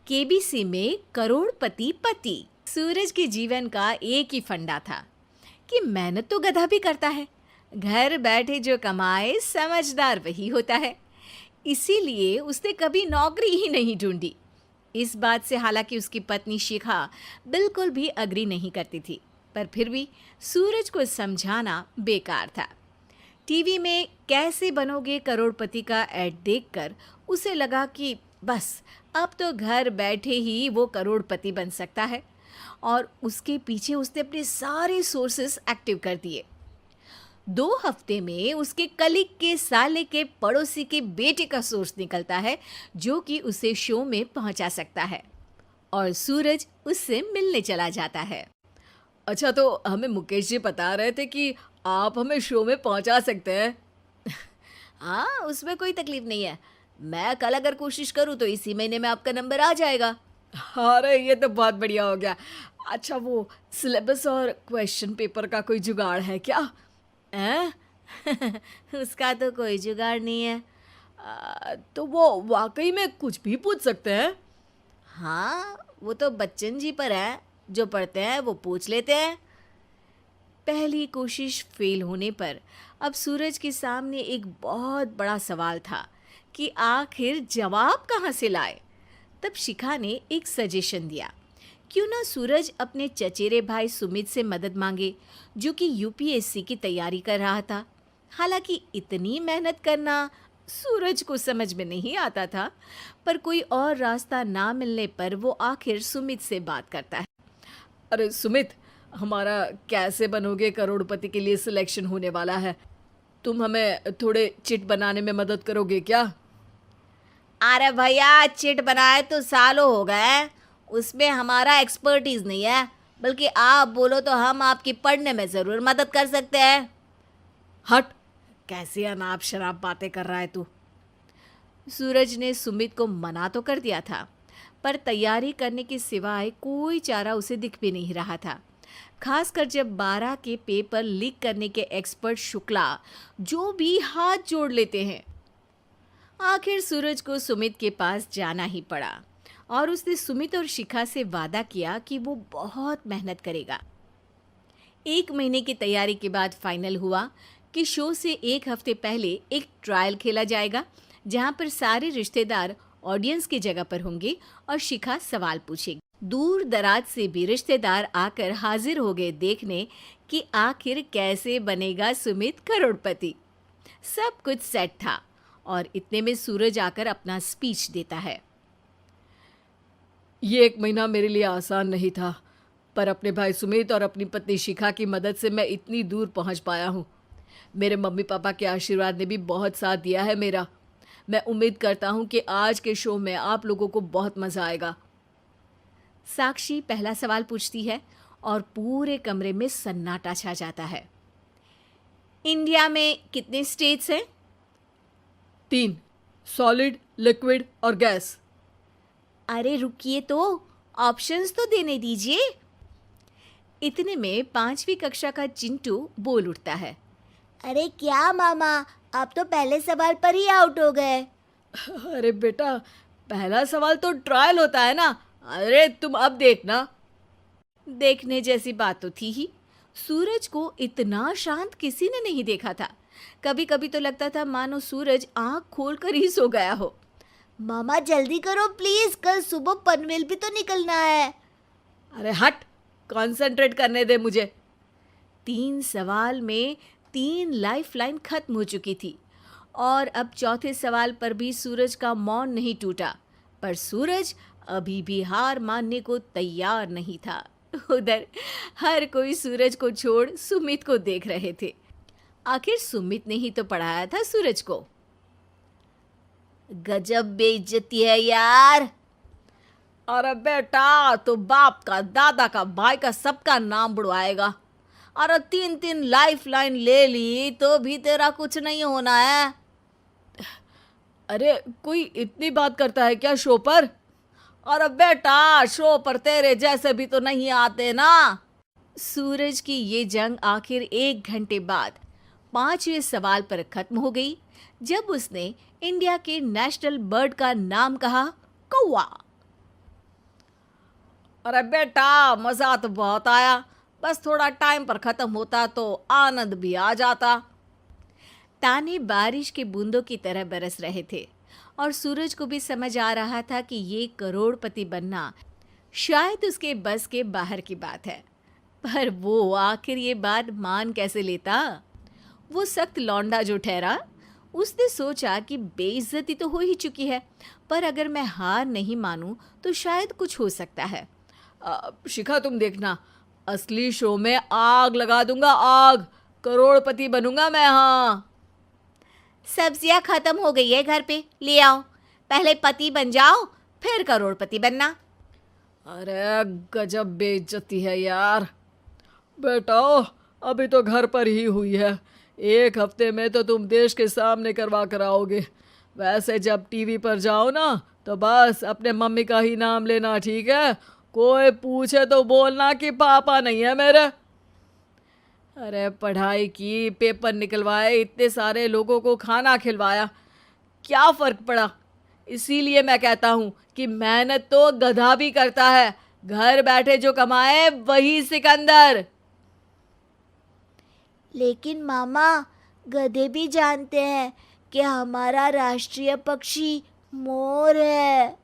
KBC में करोड़पति पति। सूरज के जीवन का एक ही फंडा था कि मेहनत तो गधा भी करता है, घर बैठे जो कमाए समझदार वही होता है। इसीलिए उसने कभी नौकरी ही नहीं ढूंढी। इस बात से हालांकि उसकी पत्नी शिखा बिल्कुल भी अग्री नहीं करती थी, पर फिर भी सूरज को समझाना बेकार था। टीवी में कैसे बनोगे करोड़पति का ऐड देखकर उसे लगा कि बस अब तो घर बैठे ही वो करोड़पति बन सकता है, और उसके पीछे उसने अपने सारे सोर्सेस एक्टिव कर दिए। 2 हफ्ते में उसके कलीग के साले के पड़ोसी के बेटे का सोर्स निकलता है जो कि उसे शो में पहुंचा सकता है, और सूरज उससे मिलने चला जाता है। अच्छा, तो हमें मुकेश जी बता रहे थे कि आप हमें शो में पहुंचा सकते हैं। हाँ, उसमें कोई तकलीफ नहीं है। मैं कल अगर कोशिश करूँ तो इसी महीने में आपका नंबर आ जाएगा। अरे ये तो बहुत बढ़िया हो गया। अच्छा, वो सिलेबस और क्वेश्चन पेपर का कोई जुगाड़ है क्या? हैं? उसका तो कोई जुगाड़ नहीं है। तो वो वाकई में कुछ भी पूछ सकते हैं? हाँ, वो तो बच्चन जी पर है, जो पढ़ते हैं वो पूछ लेते हैं। पहली कोशिश फेल होने पर अब सूरज के सामने एक बहुत बड़ा सवाल था कि आखिर जवाब कहाँ से लाए। तब शिखा ने एक सजेशन दिया, क्यों ना सूरज अपने चचेरे भाई सुमित से मदद मांगे, जो कि यूपीएससी की तैयारी कर रहा था। हालांकि इतनी मेहनत करना सूरज को समझ में नहीं आता था, पर कोई और रास्ता ना मिलने पर वो आखिर सुमित से बात करता है। अरे सुमित, हमारा कैसे बनोगे करोड़पति के लिए सिलेक्शन होने वाला है। तुम हमें थोड़े चिट बनाने में मदद करोगे क्या? अरे भैया, चिट बनाए तो सालों हो गए, उसमें हमारा एक्सपर्टीज नहीं है। बल्कि आप बोलो तो हम आपकी पढ़ने में ज़रूर मदद कर सकते हैं। हट, कैसी अनाप शराब बातें कर रहा है तू। सूरज ने सुमित को मना तो कर दिया था, पर तैयारी करने के सिवाय कोई चारा उसे दिख भी नहीं रहा था। खासकर जब 12 के पेपर लीक करने के एक्सपर्ट शुक्ला जो भी हाथ जोड़ लेते हैं। आखिर सूरज को सुमित के पास जाना ही पड़ा, और उसने सुमित और शिखा से वादा किया कि वो बहुत मेहनत करेगा। 1 महीने की तैयारी के बाद फाइनल हुआ कि शो से 1 हफ्ते पहले एक ट्रायल खेला जाएगा, जहां पर सारे रिश्तेदार ऑडियंस की जगह पर होंगे और शिखा सवाल पूछेगी। दूर दराज से भी रिश्तेदार आकर हाजिर हो गए देखने कि आखिर कैसे बनेगा सुमित करोड़पति। सब कुछ सेट था, और इतने में सूरज आकर अपना स्पीच देता है। ये 1 महीना मेरे लिए आसान नहीं था, पर अपने भाई सुमित और अपनी पत्नी शिखा की मदद से मैं इतनी दूर पहुंच पाया हूँ। मेरे मम्मी पापा के आशीर्वाद ने भी बहुत साथ दिया है मेरा। मैं उम्मीद करता हूँ कि आज के शो में आप लोगों को बहुत मज़ा आएगा। साक्षी पहला सवाल पूछती है, और पूरे कमरे में सन्नाटा छा जाता है। इंडिया में कितने स्टेट्स हैं? 3, सॉलिड, लिक्विड और गैस। अरे रुकिए, तो ऑप्शंस तो देने दीजिए। इतने में 5वीं कक्षा का चिंटू बोल उठता है। अरे क्या मामा, आप तो पहले सवाल पर ही आउट हो गए। अरे बेटा, पहला सवाल तो ट्रायल होता है ना। अरे तुम अब देखना। देखने जैसी बात तो थी ही। सूरज को इतना शांत किसी ने नहीं देखा था। कभी कभी तो लगता था मानो सूरज आंख खोलकर ही सो गया हो। मामा जल्दी करो प्लीज, कल सुबह पनवेल भी तो निकलना है। अरे हट, कंसंट्रेट करने दे मुझे। 3 सवाल में 3 लाइफलाइन खत्म हो चुकी थी, और अब चौथे सवाल पर भी सूरज का मौन नहीं टूटा। पर सूरज अभी भी हार मानने को तैयार नहीं था। उधर हर कोई सूरज को छोड़ सुमित को देख रहे थे। आखिर सुमित ने ही तो पढ़ाया था सूरज को। गजब बेइज्जती है यार। अरे बेटा, तो बाप का, दादा का, भाई का, सबका नाम बुड़वाएगा। अरे 3 लाइफलाइन ले ली तो भी तेरा कुछ नहीं होना है। अरे कोई इतनी बात करता है क्या शो पर? अरे बेटा, शो पर तेरे जैसे भी तो नहीं आते ना। सूरज की ये जंग आखिर 1 घंटे बाद 5वें सवाल पर खत्म हो गई, जब उसने इंडिया के नेशनल बर्ड का नाम कहा, कौवा। अरे बेटा, मज़ा तो बहुत आया, बस थोड़ा टाइम पर ख़त्म होता तो आनंद भी आ जाता। ताने बारिश के बूंदों की तरह बरस रहे थे और सूरज को भी समझ आ रहा था कि ये करोड़पति बनना शायद उसके बस के बाहर की बात है। पर वो आखिर ये बात मान कैसे लेता? वो सख्त लौंडा जो ठहरा, उसने सोचा कि बेइज्जती तो हो ही चुकी है, पर अगर मैं हार नहीं मानूं तो शायद कुछ हो सकता है। शिखा, तुम देखना, असली शो में आग लगा दूंगा, आग। करोड़पति बनूंगा मैं। हाँ, सब्जियां खत्म हो गई है घर पे, ले आओ। पहले पति बन जाओ, फिर करोड़पति बनना। अरे गजब बेइज्जती है यार। बेटा, अभी तो घर पर ही हुई है, 1 हफ्ते में तो तुम देश के सामने करवा कर आओगे। वैसे जब टीवी पर जाओ ना, तो बस अपने मम्मी का ही नाम लेना, ठीक है? कोई पूछे तो बोलना कि पापा नहीं है मेरे। अरे पढ़ाई की, पेपर निकलवाए, इतने सारे लोगों को खाना खिलवाया, क्या फ़र्क पड़ा? इसीलिए मैं कहता हूँ कि मेहनत तो गधा भी करता है, घर बैठे जो कमाए वही सिकंदर। लेकिन मामा, गधे भी जानते हैं कि हमारा राष्ट्रीय पक्षी मोर है।